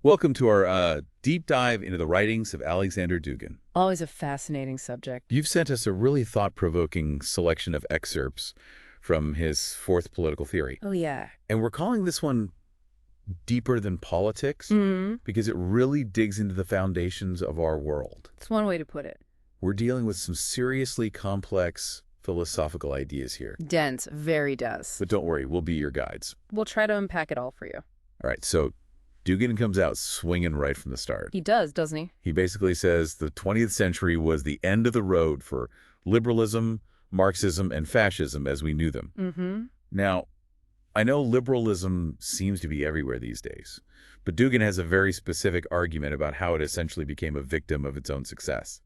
Welcome to our deep dive into the writings of Alexander Dugin. Always a fascinating subject. You've sent us a really thought-provoking selection of excerpts from his fourth political theory. Oh, yeah. And we're calling this one Deeper Than Politics because it really digs into the foundations of our world. It's one way to put it. We're dealing with some seriously complex philosophical ideas here. Dense, very dense. But don't worry, we'll be your guides. We'll try to unpack it all for you. All right, so Dugin comes out swinging right from the start. He does, doesn't he? He basically says the 20th century was the end of the road for liberalism, Marxism, and fascism as we knew them. Now, I know liberalism seems to be everywhere these days, but Dugin has a very specific argument about how it essentially became a victim of its own success.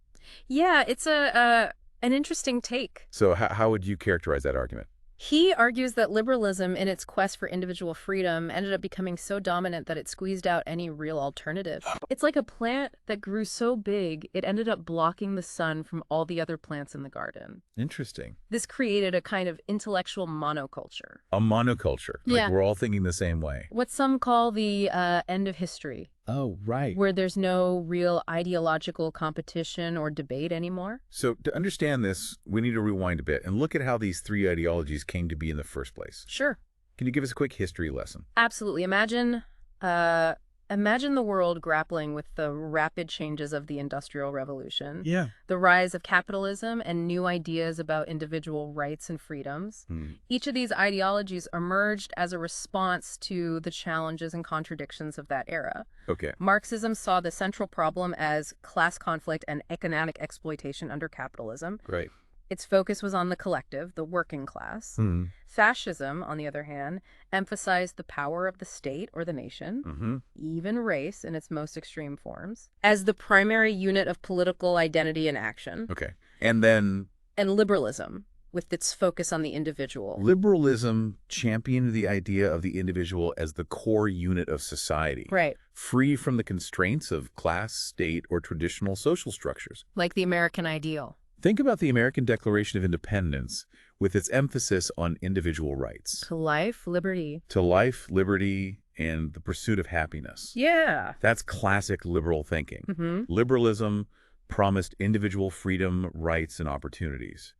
Yeah, it's an interesting take. So how would you characterize that argument? He argues that liberalism, in its quest for individual freedom, ended up becoming so dominant that it squeezed out any real alternative. It's like a plant that grew so big, it ended up blocking the sun from all the other plants in the garden. Interesting. This created a kind of intellectual monoculture. A monoculture. Yeah. Like we're all thinking the same way. What some call the end of history. Oh, right. Where there's no real ideological competition or debate anymore. So to understand this, we need to rewind a bit and look at how these three ideologies came to be in the first place. Sure. Can you give us a quick history lesson? Absolutely. Imagine the world grappling with the rapid changes of the Industrial Revolution, the rise of capitalism, and new ideas about individual rights and freedoms. Each of these ideologies emerged as a response to the challenges and contradictions of that era. Okay. Marxism saw the central problem as class conflict and economic exploitation under capitalism. Right. Its focus was on the collective, the working class. Fascism, on the other hand, emphasized the power of the state or the nation, even race in its most extreme forms, as the primary unit of political identity and action. Okay. And liberalism, with its focus on the individual. Liberalism championed the idea of the individual as the core unit of society. Right. Free from the constraints of class, state, or traditional social structures. Like the American ideal. Think about the American Declaration of Independence with its emphasis on individual rights. To life, liberty. To life, liberty, and the pursuit of happiness. Yeah. That's classic liberal thinking. Liberalism promised individual freedom, rights, and opportunities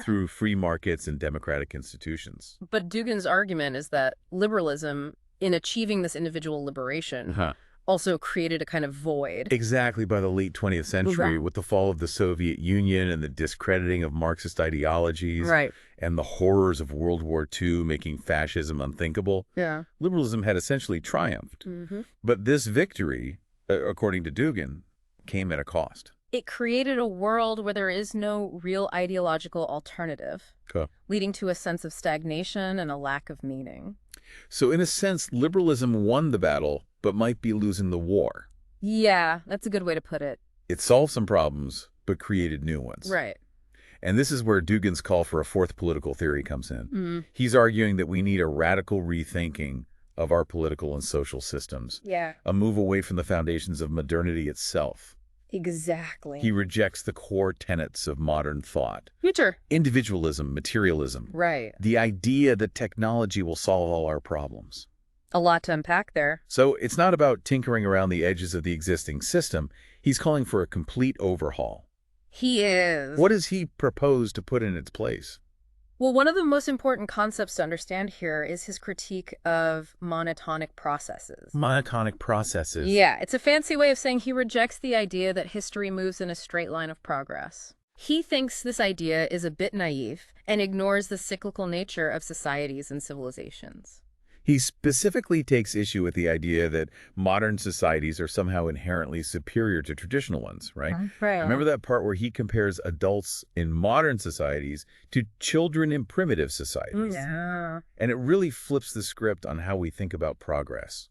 through free markets and democratic institutions. But Dugin's argument is that liberalism, in achieving this individual liberation, also created a kind of void. Exactly, by the late 20th century, with the fall of the Soviet Union and the discrediting of Marxist ideologies, and the horrors of World War II making fascism unthinkable, liberalism had essentially triumphed. But this victory, according to Dugin, came at a cost. It created a world where there is no real ideological alternative, leading to a sense of stagnation and a lack of meaning. So in a sense, liberalism won the battle, but might be losing the war. Yeah, that's a good way to put it. It solved some problems, but created new ones. Right. And this is where Dugin's call for a fourth political theory comes in. He's arguing that we need a radical rethinking of our political and social systems. Yeah. A move away from the foundations of modernity itself. Exactly. He rejects the core tenets of modern thought. Future. Individualism, materialism. Right. The idea that technology will solve all our problems. A lot to unpack there. So it's not about tinkering around the edges of the existing system. He's calling for a complete overhaul. He is. What does he propose to put in its place? Well, one of the most important concepts to understand here is his critique of monotonic processes. Monotonic processes. Yeah, it's a fancy way of saying he rejects the idea that history moves in a straight line of progress. He thinks this idea is a bit naive and ignores the cyclical nature of societies and civilizations. He specifically takes issue with the idea that modern societies are somehow inherently superior to traditional ones, right? Right. Remember that part where he compares adults in modern societies to children in primitive societies? Yeah. And it really flips the script on how we think about progress.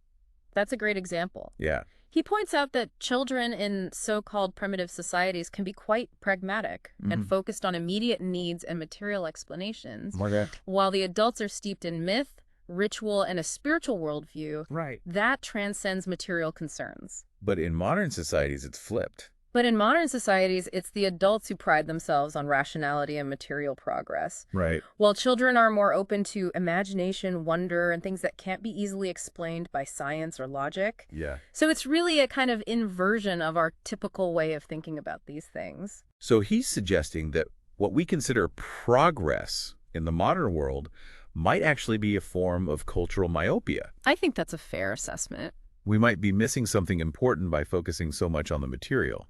That's a great example. Yeah. He points out that children in so-called primitive societies can be quite pragmatic and focused on immediate needs and material explanations, while the adults are steeped in myth, ritual, and a spiritual worldview that transcends material concerns. But in modern societies, it's flipped. But in modern societies, it's the adults who pride themselves on rationality and material progress. Right. While children are more open to imagination, wonder, and things that can't be easily explained by science or logic. Yeah. So it's really a kind of inversion of our typical way of thinking about these things. So he's suggesting that what we consider progress in the modern world might actually be a form of cultural myopia. I think that's a fair assessment. We might be missing something important by focusing so much on the material.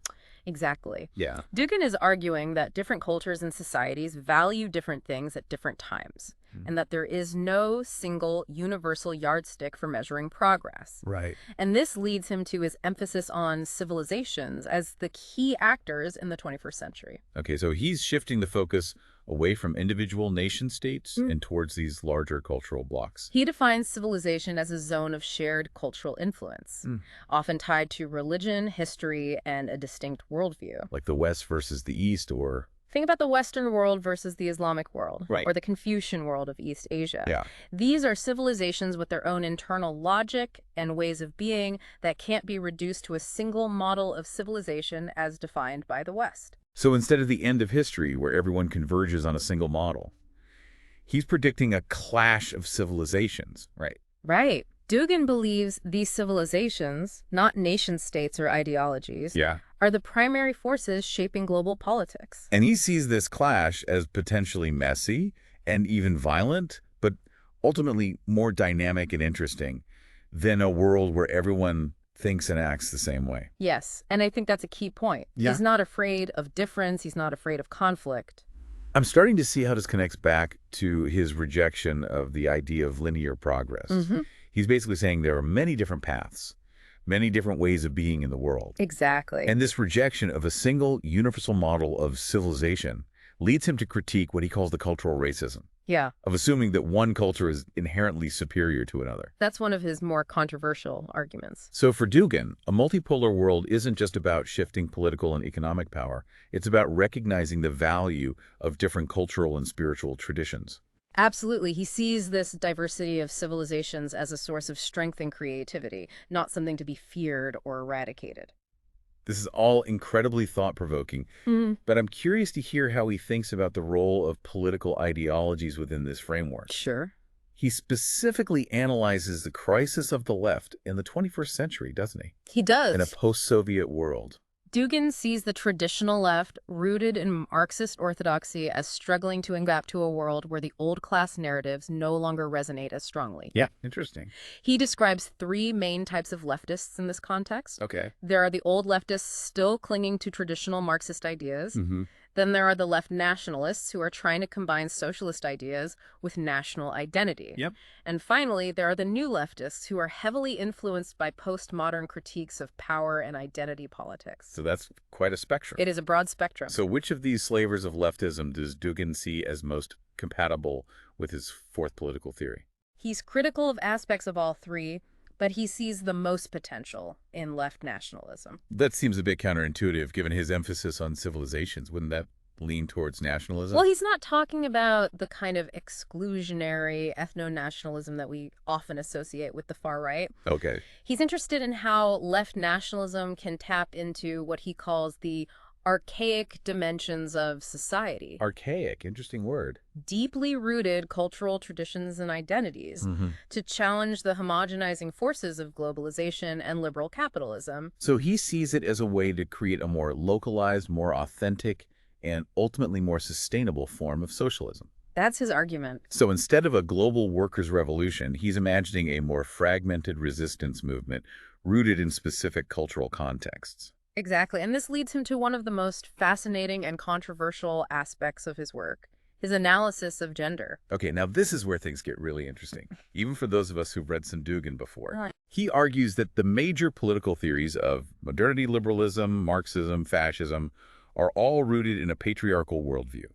Exactly. Yeah. Dugin is arguing that different cultures and societies value different things at different times, and that there is no single universal yardstick for measuring progress. Right. And this leads him to his emphasis on civilizations as the key actors in the 21st century. Okay, so he's shifting the focus away from individual nation states and towards these larger cultural blocks. He defines civilization as a zone of shared cultural influence, often tied to religion, history, and a distinct worldview. Like the West versus the East, or... Think about the Western world versus the Islamic world, Right. or the Confucian world of East Asia. Yeah. These are civilizations with their own internal logic and ways of being that can't be reduced to a single model of civilization as defined by the West. So instead of the end of history where everyone converges on a single model, he's predicting a clash of civilizations, right? Right. Dugin believes these civilizations, not nation-states or ideologies, are the primary forces shaping global politics. And he sees this clash as potentially messy and even violent, but ultimately more dynamic and interesting than a world where everyone thinks and acts the same way. Yes, and I think that's a key point. Yeah. He's not afraid of difference. He's not afraid of conflict. I'm starting to see how this connects back to his rejection of the idea of linear progress. He's basically saying there are many different paths, many different ways of being in the world. Exactly. And this rejection of a single universal model of civilization leads him to critique what he calls the cultural racism. Yeah. Of assuming that one culture is inherently superior to another. That's one of his more controversial arguments. So for Dugin, a multipolar world isn't just about shifting political and economic power. It's about recognizing the value of different cultural and spiritual traditions. Absolutely. He sees this diversity of civilizations as a source of strength and creativity, not something to be feared or eradicated. This is all incredibly thought-provoking, but I'm curious to hear how he thinks about the role of political ideologies within this framework. Sure. He specifically analyzes the crisis of the left in the 21st century, doesn't he? He does. In a post-Soviet world. Dugin sees the traditional left, rooted in Marxist orthodoxy, as struggling to adapt to a world where the old class narratives no longer resonate as strongly. Yeah, interesting. He describes three main types of leftists in this context. Okay. There are the old leftists still clinging to traditional Marxist ideas. Then there are the left nationalists who are trying to combine socialist ideas with national identity. Yep. And finally, there are the new leftists who are heavily influenced by postmodern critiques of power and identity politics. So that's quite a spectrum. It is a broad spectrum. So which of these slavers of leftism does Dugin see as most compatible with his fourth political theory? He's critical of aspects of all three, but he sees the most potential in left nationalism. That seems a bit counterintuitive, given his emphasis on civilizations. Wouldn't that lean towards nationalism? Well, he's not talking about the kind of exclusionary ethno-nationalism that we often associate with the far right. Okay. He's interested in how left nationalism can tap into what he calls the archaic dimensions of society. Archaic, interesting word. Deeply rooted cultural traditions and identities to challenge the homogenizing forces of globalization and liberal capitalism. So he sees it as a way to create a more localized, more authentic, and ultimately more sustainable form of socialism. That's his argument. So instead of a global workers' revolution, he's imagining a more fragmented resistance movement rooted in specific cultural contexts. Exactly. And this leads him to one of the most fascinating and controversial aspects of his work, his analysis of gender. Okay, now this is where things get really interesting, even for those of us who've read some Dugin before. He argues that the major political theories of modernity, liberalism, Marxism, fascism are all rooted in a patriarchal worldview.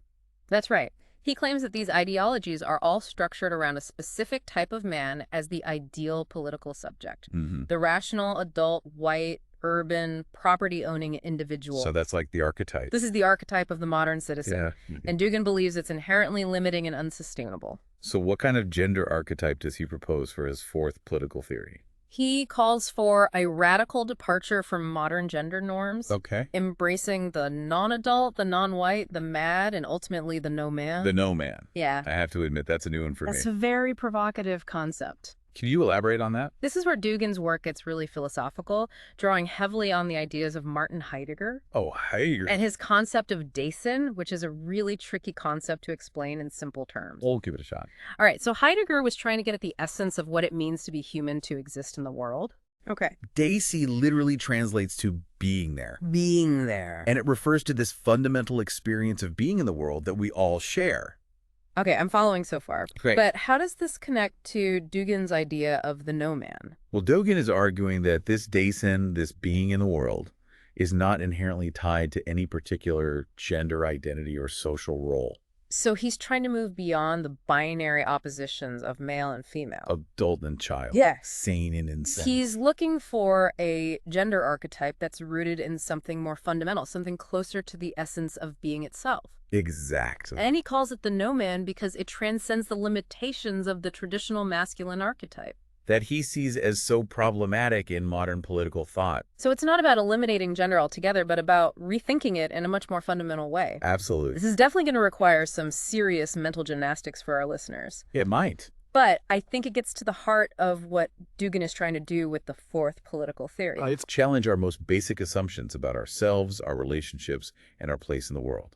That's right. He claims that these ideologies are all structured around a specific type of man as the ideal political subject. The rational, adult, white, urban, property-owning individual. So that's like the archetype. This is the archetype of the modern citizen. Yeah. And Dugin believes it's inherently limiting and unsustainable. So what kind of gender archetype does he propose for his fourth political theory? He calls for a radical departure from modern gender norms, Okay. embracing the non-adult, the non-white, the mad, and ultimately the no man. The no man. Yeah. I have to admit, that's a new one for me. That's a very provocative concept. Can you elaborate on that? This is where Dugin's work gets really philosophical, drawing heavily on the ideas of Martin Heidegger. Oh, Heidegger. And his concept of Dasein, which is a really tricky concept to explain in simple terms. We'll give it a shot. All right, so Heidegger was trying to get at the essence of what it means to be human, to exist in the world. Okay. Daisy literally translates to being there. Being there. And it refers to this fundamental experience of being in the world that we all share. Okay, I'm following so far. Great. But how does this connect to Dugin's idea of the no man? Well, Dugin is arguing that this Dasein, this being in the world, is not inherently tied to any particular gender identity or social role. So he's trying to move beyond the binary oppositions of male and female. Adult and child. Yes. Sane and insane. He's looking for a gender archetype that's rooted in something more fundamental, something closer to the essence of being itself. Exactly. And he calls it the no man because it transcends the limitations of the traditional masculine archetype. That he sees as so problematic in modern political thought. So it's not about eliminating gender altogether, but about rethinking it in a much more fundamental way. Absolutely. This is definitely going to require some serious mental gymnastics for our listeners. It might. But I think it gets to the heart of what Dugin is trying to do with the fourth political theory. It's challenge our most basic assumptions about ourselves, our relationships, and our place in the world.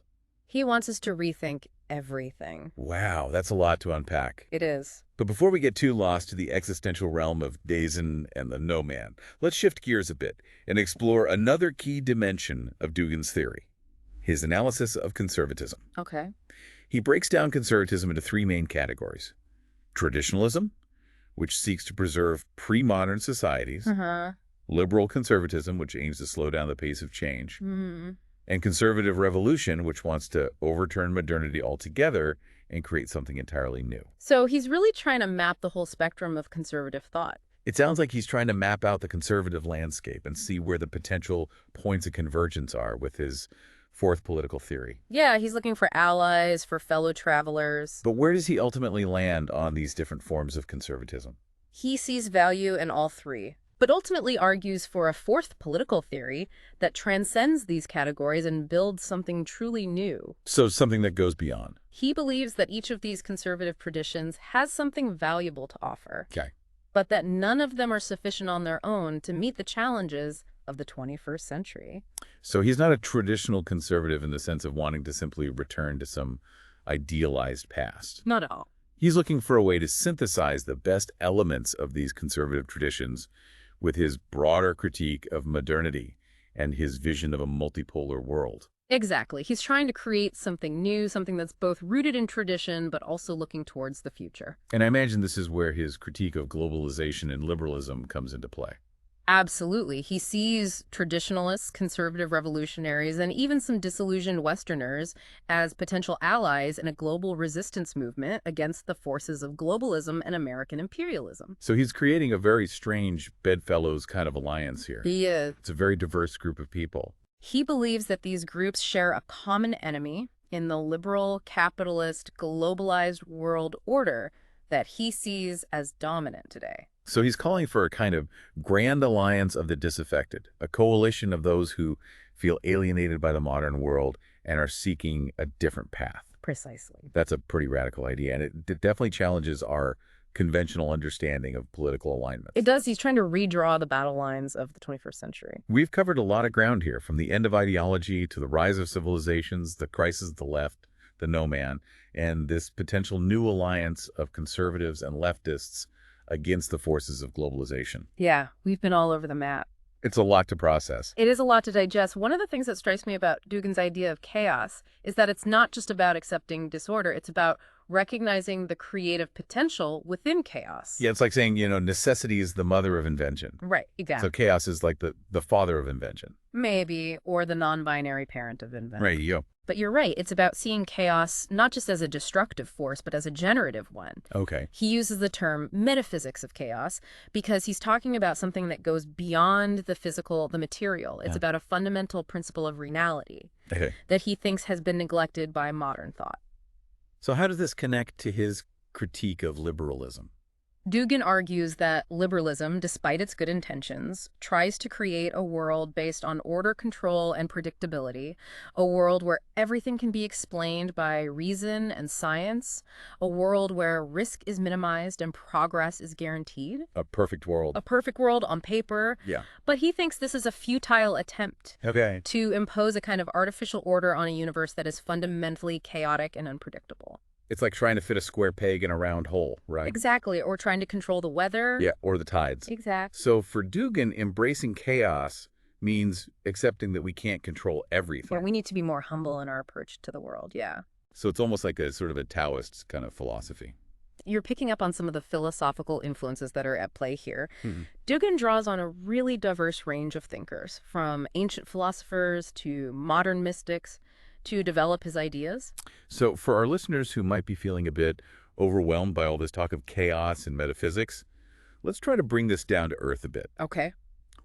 He wants us to rethink everything. Wow, that's a lot to unpack. It is. But before we get too lost to the existential realm of Dasein and the no man, let's shift gears a bit and explore another key dimension of Dugin's theory, his analysis of conservatism. Okay. He breaks down conservatism into three main categories. Traditionalism, which seeks to preserve pre-modern societies. Liberal conservatism, which aims to slow down the pace of change. And conservative revolution, which wants to overturn modernity altogether and create something entirely new. So he's really trying to map the whole spectrum of conservative thought. It sounds like he's trying to map out the conservative landscape and see where the potential points of convergence are with his fourth political theory. Yeah, he's looking for allies, for fellow travelers. But where does he ultimately land on these different forms of conservatism? He sees value in all three, but ultimately argues for a fourth political theory that transcends these categories and builds something truly new. So something that goes beyond. He believes that each of these conservative traditions has something valuable to offer, Okay. but that none of them are sufficient on their own to meet the challenges of the 21st century. So he's not a traditional conservative in the sense of wanting to simply return to some idealized past. Not at all. He's looking for a way to synthesize the best elements of these conservative traditions with his broader critique of modernity and his vision of a multipolar world. Exactly. He's trying to create something new, something that's both rooted in tradition, but also looking towards the future. And I imagine this is where his critique of globalization and liberalism comes into play. Absolutely. He sees traditionalists, conservative revolutionaries, and even some disillusioned Westerners as potential allies in a global resistance movement against the forces of globalism and American imperialism. So he's creating a very strange bedfellows kind of alliance here. He is. It's a very diverse group of people. He believes that these groups share a common enemy in the liberal, capitalist, globalized world order that he sees as dominant today. So he's calling for a kind of grand alliance of the disaffected, a coalition of those who feel alienated by the modern world and are seeking a different path. Precisely. That's a pretty radical idea, and it definitely challenges our conventional understanding of political alignment. It does. He's trying to redraw the battle lines of the 21st century. We've covered a lot of ground here, from the end of ideology to the rise of civilizations, the crisis of the left, the no man, and this potential new alliance of conservatives and leftists against the forces of globalization. Yeah, we've been all over the map. It's a lot to process. It is a lot to digest. One of the things that strikes me about Dugin's idea of chaos is that it's not just about accepting disorder. It's about recognizing the creative potential within chaos. Yeah, it's like saying, necessity is the mother of invention. Right, exactly. So chaos is like the father of invention. Maybe, or the non-binary parent of invention. Right, you go. But you're right. It's about seeing chaos not just as a destructive force, but as a generative one. Okay. He uses the term metaphysics of chaos because he's talking about something that goes beyond the physical, the material. It's about a fundamental principle of reality that he thinks has been neglected by modern thought. So how does this connect to his critique of liberalism? Dugin argues that liberalism, despite its good intentions, tries to create a world based on order, control, and predictability, a world where everything can be explained by reason and science, a world where risk is minimized and progress is guaranteed. A perfect world. A perfect world on paper. Yeah. But he thinks this is a futile attempt to impose a kind of artificial order on a universe that is fundamentally chaotic and unpredictable. It's like trying to fit a square peg in a round hole, right? Exactly, or trying to control the weather. Yeah, or the tides. Exactly. So for Dugin, embracing chaos means accepting that we can't control everything. Yeah, we need to be more humble in our approach to the world, yeah. So it's almost like a sort of a Taoist kind of philosophy. You're picking up on some of the philosophical influences that are at play here. Dugin draws on a really diverse range of thinkers, from ancient philosophers to modern mystics, to develop his ideas. So for our listeners who might be feeling a bit overwhelmed by all this talk of chaos and metaphysics, let's try to bring this down to earth a bit. Okay.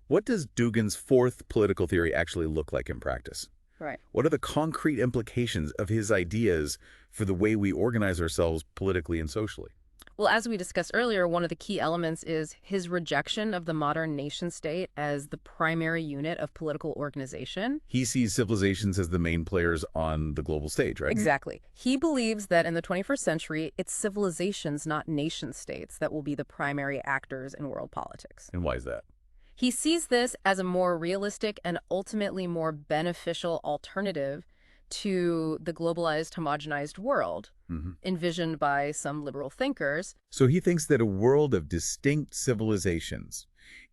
What does Dugin's fourth political theory actually look like in practice? Right. What are the concrete implications of his ideas for the way we organize ourselves politically and socially? Well, as we discussed earlier, one of the key elements is his rejection of the modern nation-state as the primary unit of political organization. He sees civilizations as the main players on the global stage, right? Exactly. He believes that in the 21st century, it's civilizations, not nation-states, that will be the primary actors in world politics. And why is that? He sees this as a more realistic and ultimately more beneficial alternative to the globalized, homogenized world envisioned by some liberal thinkers. So he thinks that a world of distinct civilizations,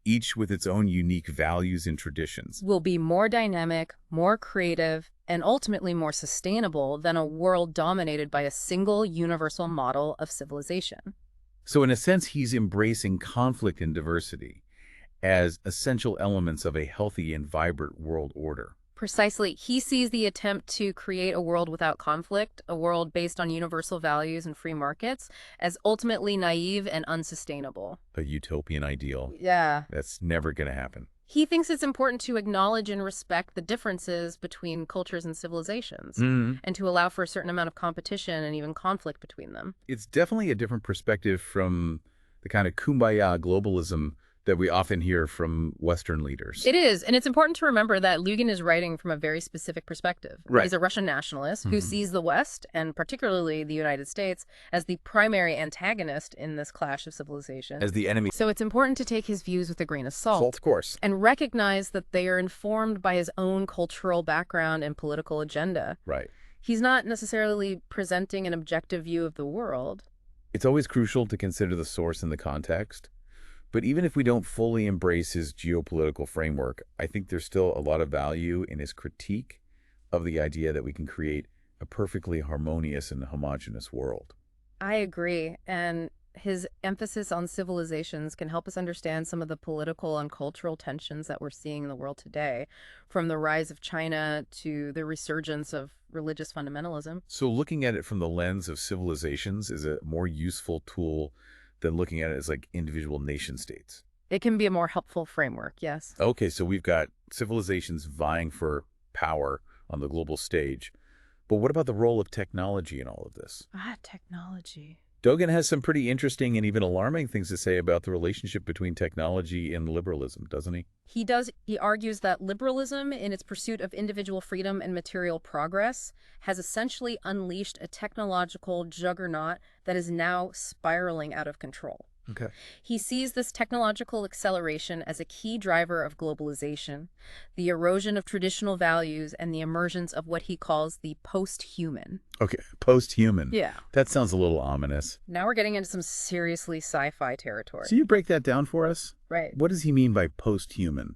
each with its own unique values and traditions, will be more dynamic, more creative, and ultimately more sustainable than a world dominated by a single universal model of civilization. So in a sense, he's embracing conflict and diversity as essential elements of a healthy and vibrant world order. Precisely. He sees the attempt to create a world without conflict, a world based on universal values and free markets, as ultimately naive and unsustainable. A utopian ideal. Yeah. That's never going to happen. He thinks it's important to acknowledge and respect the differences between cultures and civilizations, and to allow for a certain amount of competition and even conflict between them. It's definitely a different perspective from the kind of kumbaya globalism that we often hear from Western leaders. It is, and it's important to remember that Dugin is writing from a very specific perspective. Right. He's a Russian nationalist who sees the West, and particularly the United States, as the primary antagonist in this clash of civilization. As the enemy. So it's important to take his views with a grain of salt. Of course. And recognize that they are informed by his own cultural background and political agenda. Right. He's not necessarily presenting an objective view of the world. It's always crucial to consider the source and the context. But even if we don't fully embrace his geopolitical framework, I think there's still a lot of value in his critique of the idea that we can create a perfectly harmonious and homogeneous world. I agree. And his emphasis on civilizations can help us understand some of the political and cultural tensions that we're seeing in the world today, from the rise of China to the resurgence of religious fundamentalism. So looking at it from the lens of civilizations is a more useful tool than looking at it as like individual nation states. It can be a more helpful framework, yes. Okay, so we've got civilizations vying for power on the global stage. But what about the role of technology in all of this? Technology. Dugin has some pretty interesting and even alarming things to say about the relationship between technology and liberalism, doesn't he? He does. He argues that liberalism, in its pursuit of individual freedom and material progress, has essentially unleashed a technological juggernaut that is now spiraling out of control. Okay. He sees this technological acceleration as a key driver of globalization, the erosion of traditional values, and the emergence of what he calls the post-human. Okay, post-human. Yeah. That sounds a little ominous. Now we're getting into some seriously sci-fi territory. So you break that down for us? Right. What does he mean by post-human?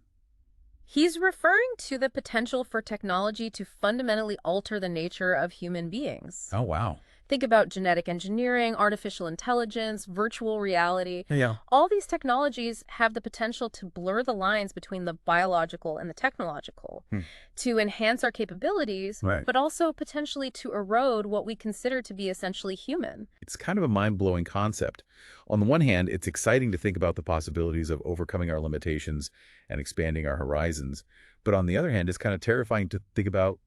He's referring to the potential for technology to fundamentally alter the nature of human beings. Oh, wow. Think about genetic engineering, artificial intelligence, virtual reality. Yeah. All these technologies have the potential to blur the lines between the biological and the technological, to enhance our capabilities, but also potentially to erode what we consider to be essentially human. It's kind of a mind-blowing concept. On the one hand, it's exciting to think about the possibilities of overcoming our limitations and expanding our horizons. But on the other hand, it's kind of terrifying to think about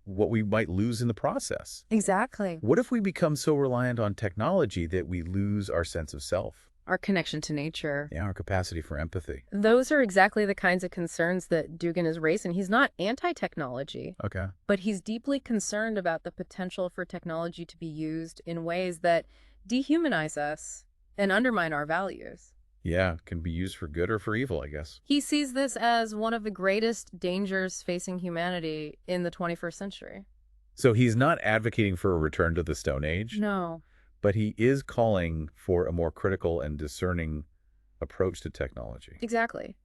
what we might lose in the process. Exactly. What if we become so reliant on technology that we lose our sense of self? our connection to nature. Yeah, our capacity for empathy. Those are exactly the kinds of concerns that Dugin is raising. He's not anti-technology, Okay. but he's deeply concerned about the potential for technology to be used in ways that dehumanize us and undermine our values. Yeah, can be used for good or for evil, I guess. He sees this as one of the greatest dangers facing humanity in the 21st century. So he's not advocating for a return to the Stone Age, No. but he is calling for a more critical and discerning approach to technology. Exactly.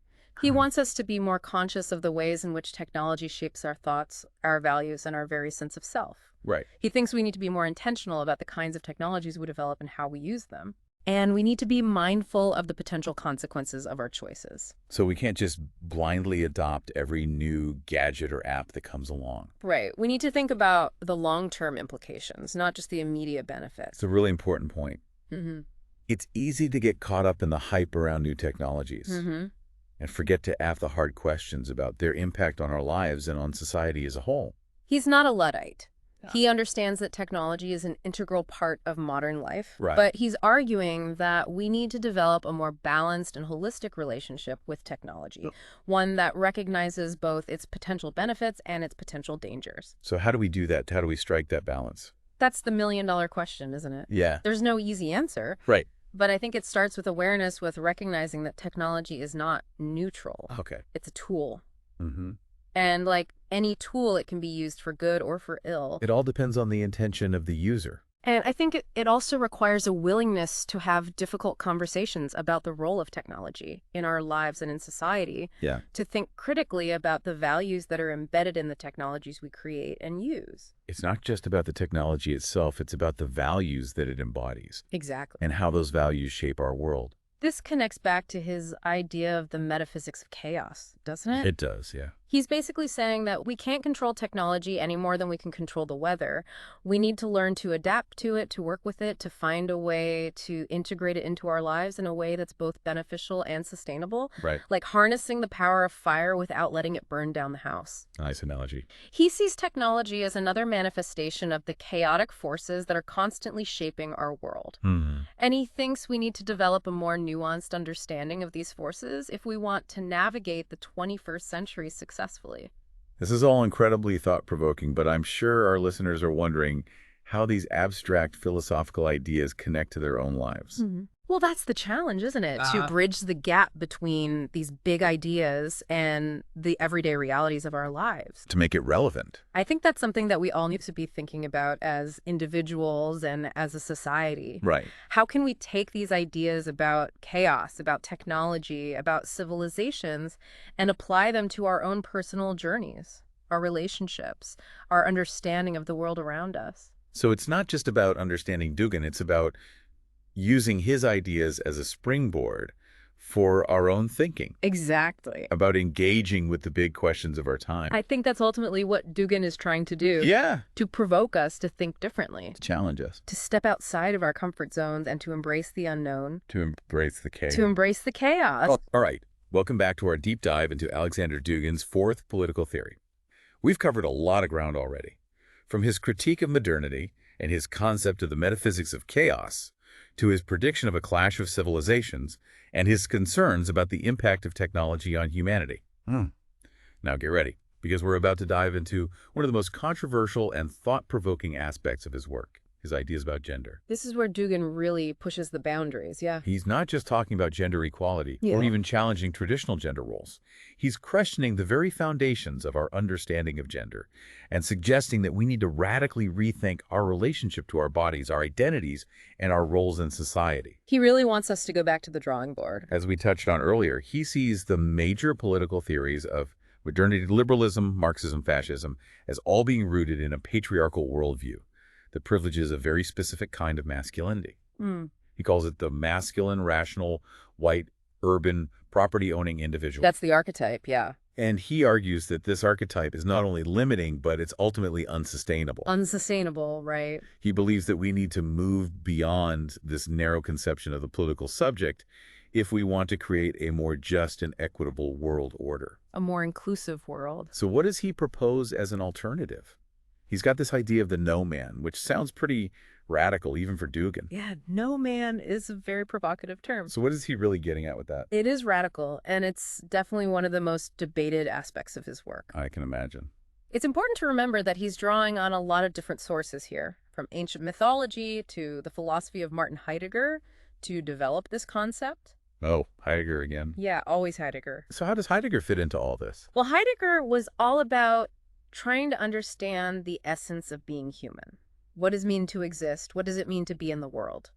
He wants us to be more conscious of the ways in which technology shapes our thoughts, our values, and our very sense of self. Right. He thinks we need to be more intentional about the kinds of technologies we develop and how we use them. And we need to be mindful of the potential consequences of our choices. So we can't just blindly adopt every new gadget or app that comes along. Right. We need to think about the long-term implications, not just the immediate benefits. It's a really important point. Mm-hmm. It's easy to get caught up in the hype around new technologies and forget to ask the hard questions about their impact on our lives and on society as a whole. He's not a Luddite. He understands that technology is an integral part of modern life, Right. but he's arguing that we need to develop a more balanced and holistic relationship with technology, one that recognizes both its potential benefits and its potential dangers. So how do we do that? How do we strike that balance? That's the million-dollar question, isn't it? Yeah. There's no easy answer, Right. but I think it starts with awareness, with recognizing that technology is not neutral. Okay. It's a tool. Mm-hmm. And like any tool, it can be used for good or for ill. It all depends on the intention of the user. And I think it also requires a willingness to have difficult conversations about the role of technology in our lives and in society. Yeah. To think critically about the values that are embedded in the technologies we create and use. It's not just about the technology itself, it's about the values that it embodies Exactly. and how those values shape our world. This connects back to his idea of the metaphysics of chaos, doesn't it? It does, yeah. He's basically saying that we can't control technology any more than we can control the weather. We need to learn to adapt to it, to work with it, to find a way to integrate it into our lives in a way that's both beneficial and sustainable. Right. Like harnessing the power of fire without letting it burn down the house. Nice analogy. He sees technology as another manifestation of the chaotic forces that are constantly shaping our world. And he thinks we need to develop a more nuanced understanding of these forces if we want to navigate the 21st century successfully. This is all incredibly thought-provoking, but I'm sure our listeners are wondering how these abstract philosophical ideas connect to their own lives. Well, that's the challenge, isn't it? To bridge the gap between these big ideas and the everyday realities of our lives. To make it relevant. I think that's something that we all need to be thinking about as individuals and as a society. Right. How can we take these ideas about chaos, about technology, about civilizations, and apply them to our own personal journeys, our relationships, our understanding of the world around us? So it's not just about understanding Dugin, it's about using his ideas as a springboard for our own thinking. Exactly. About engaging with the big questions of our time. I think that's ultimately what Dugin is trying to do. Yeah. To provoke us to think differently. To challenge us. To step outside of our comfort zones and to embrace the unknown. To embrace the chaos. To embrace the chaos. Oh, all right. Welcome back to our deep dive into Alexander Dugin's fourth political theory. We've covered a lot of ground already. From his critique of modernity and his concept of the metaphysics of chaos, to his prediction of a clash of civilizations, and his concerns about the impact of technology on humanity. Now get ready, because we're about to dive into one of the most controversial and thought-provoking aspects of his work, his ideas about gender. This is where Dugin really pushes the boundaries, yeah. He's not just talking about gender equality or even challenging traditional gender roles. He's questioning the very foundations of our understanding of gender and suggesting that we need to radically rethink our relationship to our bodies, our identities, and our roles in society. He really wants us to go back to the drawing board. As we touched on earlier, he sees the major political theories of modernity, liberalism, Marxism, fascism as all being rooted in a patriarchal worldview that privileges a very specific kind of masculinity. He calls it the masculine, rational, white, urban, property-owning individual. That's the archetype, yeah. And he argues that this archetype is not only limiting, but it's ultimately unsustainable. Unsustainable, right. He believes that we need to move beyond this narrow conception of the political subject if we want to create a more just and equitable world order. A more inclusive world. So what does he propose as an alternative? He's got this idea of the no man, which sounds pretty radical even for Dugin. Yeah, no man is a very provocative term. So what is he really getting at with that? It is radical, and it's definitely one of the most debated aspects of his work. I can imagine. It's important to remember that he's drawing on a lot of different sources here, from ancient mythology to the philosophy of Martin Heidegger to develop this concept. Oh, Heidegger again. Yeah, always Heidegger. So how does Heidegger fit into all this? Well, Heidegger was all about trying to understand the essence of being human. What does it mean to exist? What does it mean to be in the world?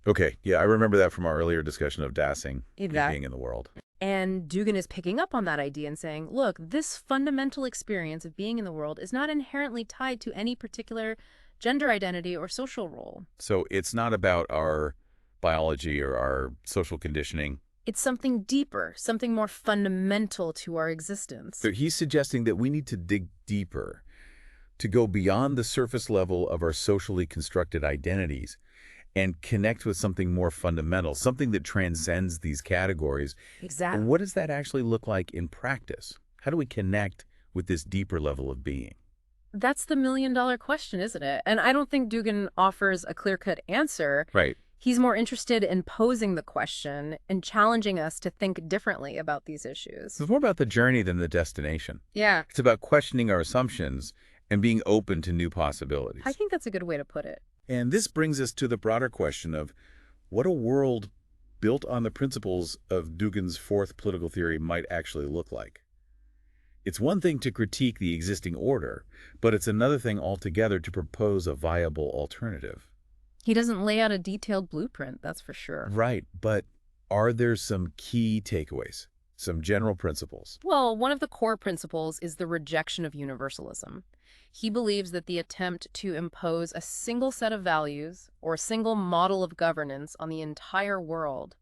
Okay, yeah, I remember that from our earlier discussion of Dassing and being in the world. And Dugin is picking up on that idea and saying, look, this fundamental experience of being in the world is not inherently tied to any particular gender identity or social role. So it's not about our biology or our social conditioning. It's something deeper, something more fundamental to our existence. So he's suggesting that we need to dig deeper, to go beyond the surface level of our socially constructed identities and connect with something more fundamental, something that transcends these categories. Exactly. What does that actually look like in practice? How do we connect with this deeper level of being? That's the million-dollar question, isn't it? And I don't think Dugin offers a clear-cut answer. Right. He's more interested in posing the question and challenging us to think differently about these issues. It's more about the journey than the destination. Yeah. It's about questioning our assumptions and being open to new possibilities. I think that's a good way to put it. And this brings us to the broader question of what a world built on the principles of Dugin's fourth political theory might actually look like. It's one thing to critique the existing order, but it's another thing altogether to propose a viable alternative. He doesn't lay out a detailed blueprint, that's for sure. Right, but are there some key takeaways, some general principles? Well, one of the core principles is the rejection of universalism. He believes that the attempt to impose a single set of values or a single model of governance on the entire world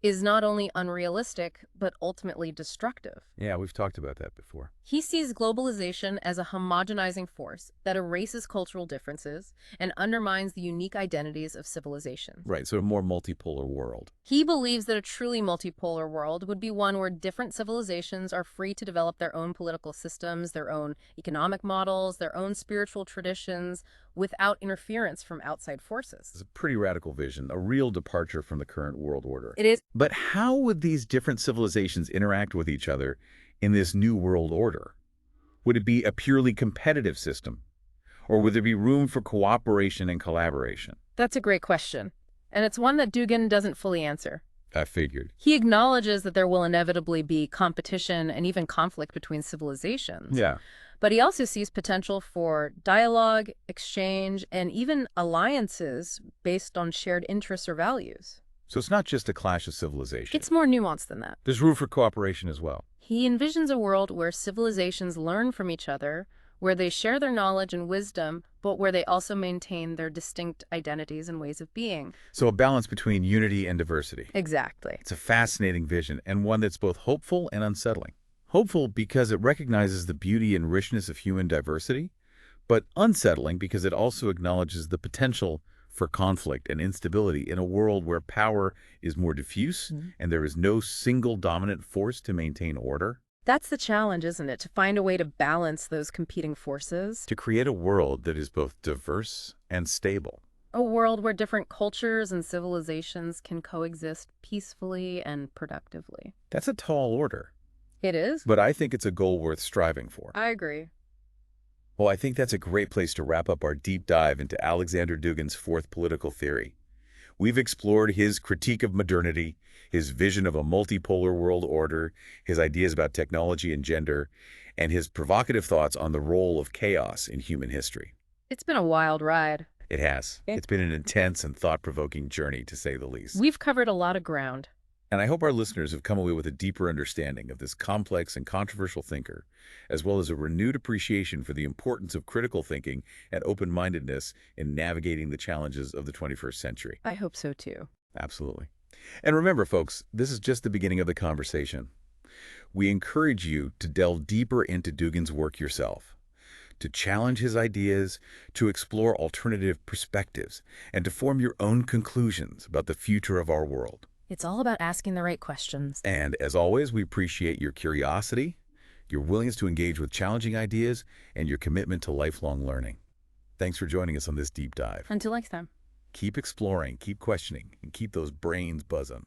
is not only unrealistic, but ultimately destructive. Yeah, we've talked about that before. He sees globalization as a homogenizing force that erases cultural differences and undermines the unique identities of civilizations. Right, so a more multipolar world. He believes that a truly multipolar world would be one where different civilizations are free to develop their own political systems, their own economic models, their own spiritual traditions, without interference from outside forces. It's a pretty radical vision, a real departure from the current world order. It is. But how would these different civilizations interact with each other in this new world order? Would it be a purely competitive system? Or would there be room for cooperation and collaboration? That's a great question. And it's one that Dugin doesn't fully answer. I figured. He acknowledges that there will inevitably be competition and even conflict between civilizations. Yeah. But he also sees potential for dialogue, exchange, and even alliances based on shared interests or values. So it's not just a clash of civilization. It's more nuanced than that. There's room for cooperation as well. He envisions a world where civilizations learn from each other, where they share their knowledge and wisdom, but where they also maintain their distinct identities and ways of being. So a balance between unity and diversity. Exactly. It's a fascinating vision, and one that's both hopeful and unsettling. Hopeful because it recognizes the beauty and richness of human diversity, but unsettling because it also acknowledges the potential for conflict and instability in a world where power is more diffuse and there is no single dominant force to maintain order. That's the challenge, isn't it? To find a way to balance those competing forces. To create a world that is both diverse and stable. A world where different cultures and civilizations can coexist peacefully and productively. That's a tall order. It is? But I think it's a goal worth striving for. I agree. Well, I think that's a great place to wrap up our deep dive into Alexander Dugin's fourth political theory. We've explored his critique of modernity, his vision of a multipolar world order, his ideas about technology and gender, and his provocative thoughts on the role of chaos in human history. It's been a wild ride. It has. It's been an intense and thought-provoking journey, to say the least. We've covered a lot of ground. And I hope our listeners have come away with a deeper understanding of this complex and controversial thinker, as well as a renewed appreciation for the importance of critical thinking and open-mindedness in navigating the challenges of the 21st century. I hope so, too. Absolutely. And remember, folks, this is just the beginning of the conversation. We encourage you to delve deeper into Dugin's work yourself, to challenge his ideas, to explore alternative perspectives, and to form your own conclusions about the future of our world. It's all about asking the right questions. And as always, we appreciate your curiosity, your willingness to engage with challenging ideas, and your commitment to lifelong learning. Thanks for joining us on this deep dive. Until next time. Keep exploring, keep questioning, and keep those brains buzzing.